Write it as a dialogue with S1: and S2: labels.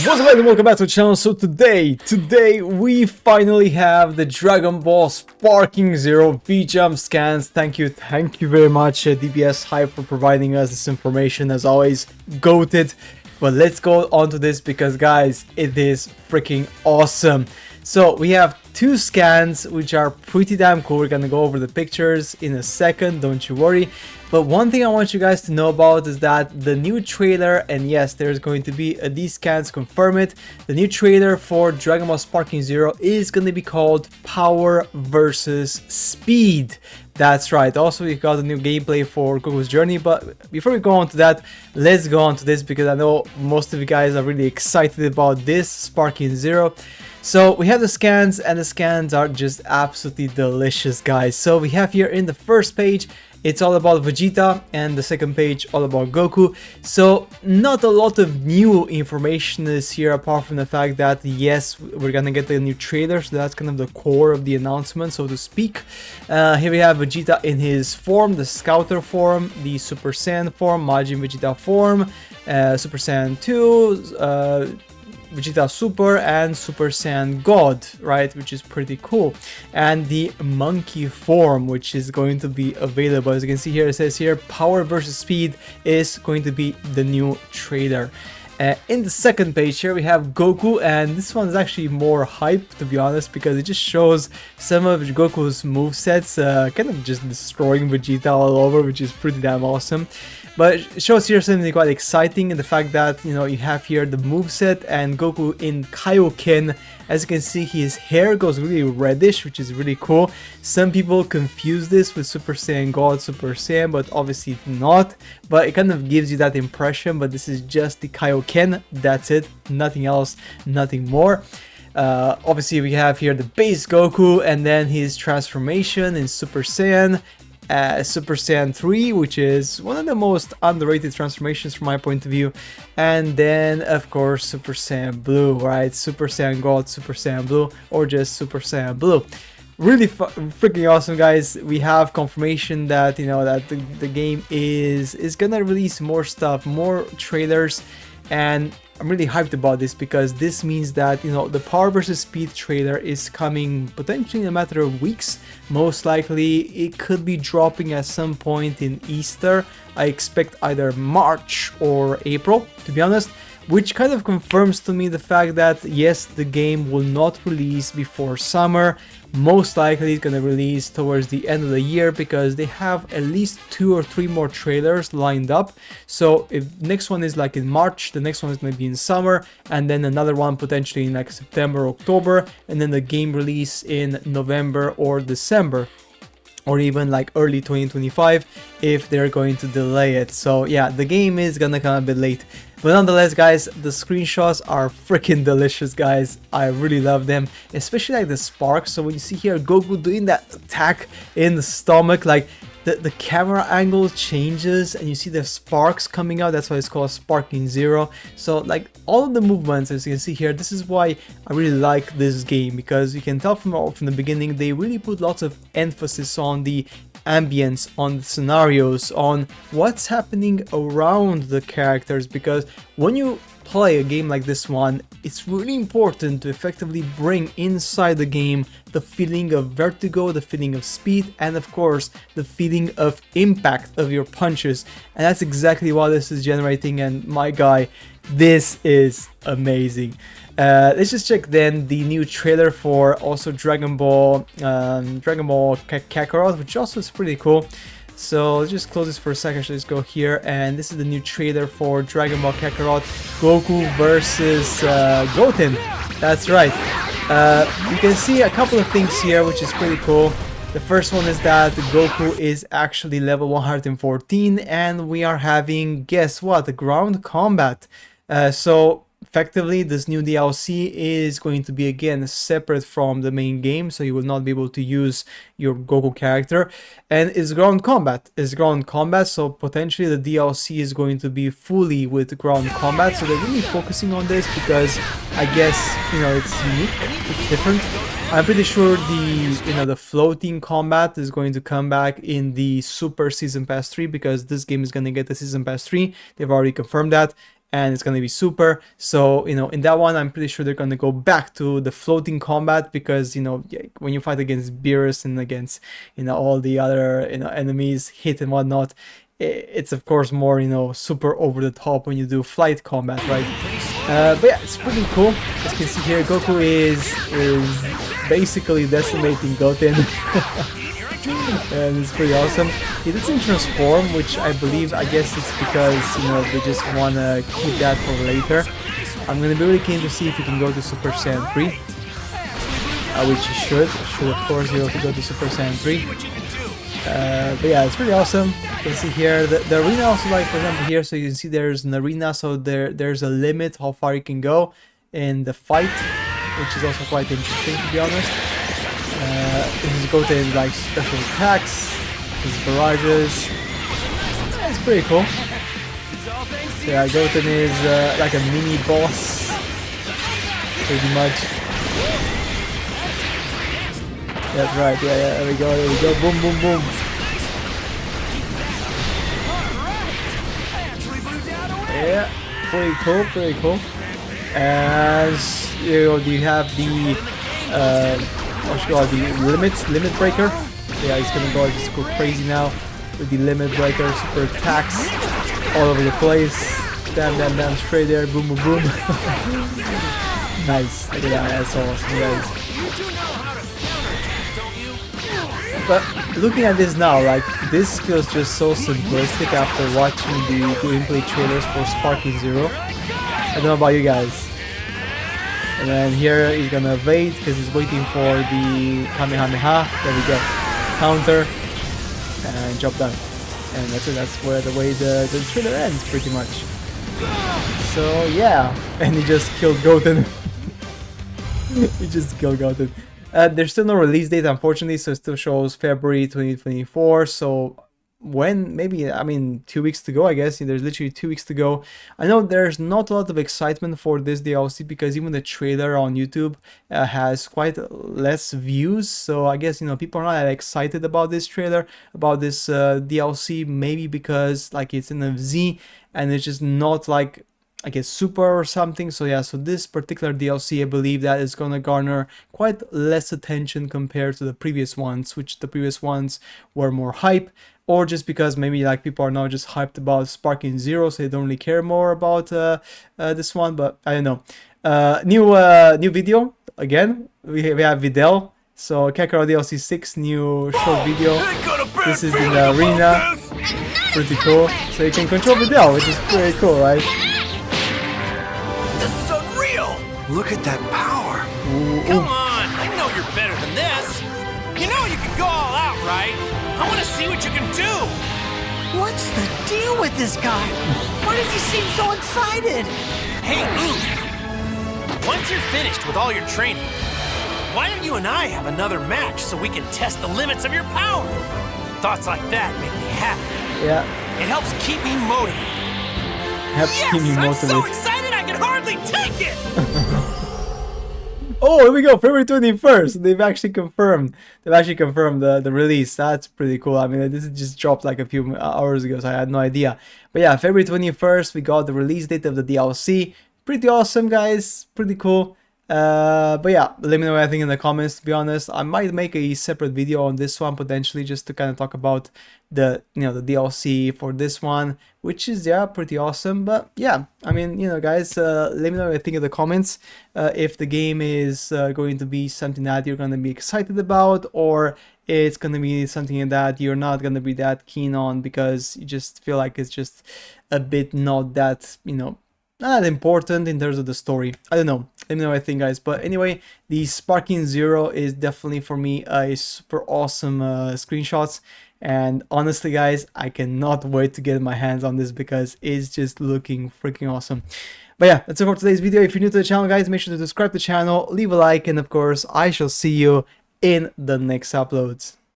S1: What's up, and welcome back to the channel. So today we finally have the Dragon Ball Sparking Zero V-Jump scans. Thank you very much DBS Hype for providing us this information. As always, goated. But let's go on to this because guys, it is freaking awesome. So we have two scans which are pretty damn cool. We're gonna go over the pictures in a second, don't you worry. But one thing I want you guys to know about is that the new trailer, and yes, there's going to be these scans confirm it, the new trailer for Dragon Ball Sparking Zero is going to be called Power versus Speed. That's right. Also, we got a new gameplay for Goku's Journey, but before we go on to that, let's go on to this because I know most of you guys are really excited about this Sparking Zero. So we have the scans, and the scans are just absolutely delicious, guys. So we have here in the first page, it's all about Vegeta, and the second page all about Goku. So not a lot of new information is here apart from the fact that yes, we're gonna get a new trailer, so that's kind of the core of the announcement, so to speak. Here we have Vegeta in his form, the Scouter form, the Super Saiyan form, Majin Vegeta form, Super Saiyan 2, Vegeta Super, and Super Saiyan God, right, which is pretty cool, and the monkey form, which is going to be available. As you can see here, it says here Power versus Speed is going to be the new trailer. In the second page here we have Goku, and this one is actually more hype, to be honest, because it just shows some of Goku's movesets, kind of just destroying Vegeta all over, which is pretty damn awesome. But it shows here something quite exciting in the fact that, you know, you have here the moveset and Goku in Kaioken. As you can see, his hair goes really reddish, which is really cool. Some people confuse this with Super Saiyan God, Super Saiyan, but obviously not. But it kind of gives you that impression, but this is just the Kaioken, that's it, nothing else, nothing more. Obviously we have here the base Goku, and then his transformation in Super Saiyan. Super Saiyan 3, which is one of the most underrated transformations from my point of view, and then of course Super Saiyan Blue, right? Super Saiyan God, Super Saiyan Blue, or just Super Saiyan Blue. Really freaking awesome, guys. We have confirmation that, you know, that the game is gonna release more stuff, more trailers, and I'm really hyped about this because this means that, you know, the Power vs Speed trailer is coming potentially in a matter of weeks. Most likely it could be dropping at some point in Easter. I expect either March or April, to be honest, which kind of confirms to me the fact that yes, the game will not release before summer. Most likely it's gonna release towards the end of the year because they have at least 2 or 3 more trailers lined up. So if next one is like in March, the next one is gonna be in summer, and then another one potentially in like September, October, and then the game release in November or December, or even like early 2025 if they're going to delay it. So yeah, the game is gonna come a bit late. But nonetheless, guys, the screenshots are freaking delicious, guys. I really love them, especially like the sparks. So when you see here Goku doing that attack in the stomach, like the camera angle changes and you see the sparks coming out. That's why it's called Sparking Zero. So like all of the movements, as you can see here, this is why I really like this game, because you can tell from the beginning they really put lots of emphasis on the ambience, on the scenarios, on what's happening around the characters, because when you play a game like this one, it's really important to effectively bring inside the game the feeling of vertigo, the feeling of speed, and of course the feeling of impact of your punches, and that's exactly what this is generating. And my guy, this is amazing. Let's just check then the new trailer for also Dragon Ball Kakarot, which also is pretty cool. So let's just close this for a second. So let's go here, and this is the new trailer for Dragon Ball Kakarot, Goku versus Goten. That's right. You can see a couple of things here, which is pretty cool. The first one is that Goku is actually level 114, and we are having, guess what, the ground combat. So effectively, this new DLC is going to be again separate from the main game, so you will not be able to use your Goku character, and it's ground combat. So potentially the DLC is going to be fully with ground combat. So they're really focusing on this because I guess, you know, it's unique, it's different. I'm pretty sure the floating combat is going to come back in the Super Season Pass 3, because this game is going to get the Season Pass 3. They've already confirmed that. and it's gonna be super. So, you know, in that one, I'm pretty sure they're gonna go back to the floating combat, because, you know, when you fight against Beerus and against, you know, all the other, you know, enemies, hit and whatnot, it's of course more, you know, super over the top when you do flight combat, right? But yeah, it's pretty cool. As you can see here, Goku is basically decimating Goten. And it's pretty awesome. He doesn't transform, which I guess it's because, you know, they just want to keep that for later. I'm going to be really keen to see if he can go to Super Saiyan 3. Which he should of course be able to go to Super Saiyan 3. But yeah, it's pretty awesome. You can see here the arena also, like for example here, so you can see there's an arena, so there's a limit how far you can go in the fight, which is also quite interesting, to be honest. This is Goten's like special attacks, his barrages. Yeah, it's pretty cool. So yeah, Goten is like a mini boss, pretty much. That's right, yeah, there we go, boom, boom, boom. Yeah, pretty cool. As you know, you have the limit breaker. So yeah, he's gonna just go crazy now with the limit breaker, super attacks all over the place. Damn, straight there, boom, boom, boom. Nice, look at that, that's awesome, guys. But looking at this now, like, this feels just so simplistic after watching the gameplay trailers for Sparking Zero. I don't know about you guys. And then here he's gonna evade because he's waiting for the Kamehameha. There we go. Counter and job done. And that's it. That's where the trailer ends, pretty much. So yeah, and he just killed Goten. He just killed Goten. There's still no release date, unfortunately, so it still shows February 2024. So when, maybe, I mean, 2 weeks to go, I guess. There's literally 2 weeks to go. I know there's not a lot of excitement for this DLC because even the trailer on YouTube has quite less views. So I guess, you know, people are not that excited about this trailer, about this DLC, maybe because like it's in a Z and it's just not like, I guess, super or something. So yeah, so this particular DLC, I believe that is gonna garner quite less attention compared to the previous ones, which the previous ones were more hype, or just because maybe like people are now just hyped about Sparking Zero, so they don't really care more about this one. But I don't know. New video again. We have Videl. So Kakarot DLC 6 new short video. This is in the arena. Pretty cool. So you can control Videl, which is pretty cool, right?
S2: Look at that power!
S1: Ooh.
S3: Come on! I know you're better than this! You know you can go all out, right? I want to see what you can do!
S2: What's the deal with this guy? Why does he seem so excited?
S3: Hey, Oof! Once you're finished with all your training, why don't you and I have another match so we can test the limits of your power? Thoughts like that make me happy.
S1: Yeah.
S3: It helps keep me motivated.
S1: I'm
S3: so excited I can hardly take it!
S1: Oh, here we go, February 21st. They've actually confirmed the release. That's pretty cool. I mean, this just dropped like a few hours ago, so I had no idea. But yeah, February 21st, we got the release date of the DLC. Pretty awesome, guys. Pretty cool. But yeah, let me know what I think in the comments. To be honest, I might make a separate video on this one potentially, just to kind of talk about the the DLC for this one, which is, yeah, pretty awesome. But yeah, I mean, guys, let me know what you think in the comments, if the game is going to be something that you're going to be excited about, or it's going to be something that you're not going to be that keen on because you just feel like it's just a bit not that, not important in terms of the story. I don't know. Let me know what I think, guys. But anyway, the Sparking Zero is definitely for me a super awesome screenshots. And honestly, guys, I cannot wait to get my hands on this because it's just looking freaking awesome. But yeah, that's it for today's video. If you're new to the channel, guys, make sure to subscribe to the channel, leave a like, and of course, I shall see you in the next uploads.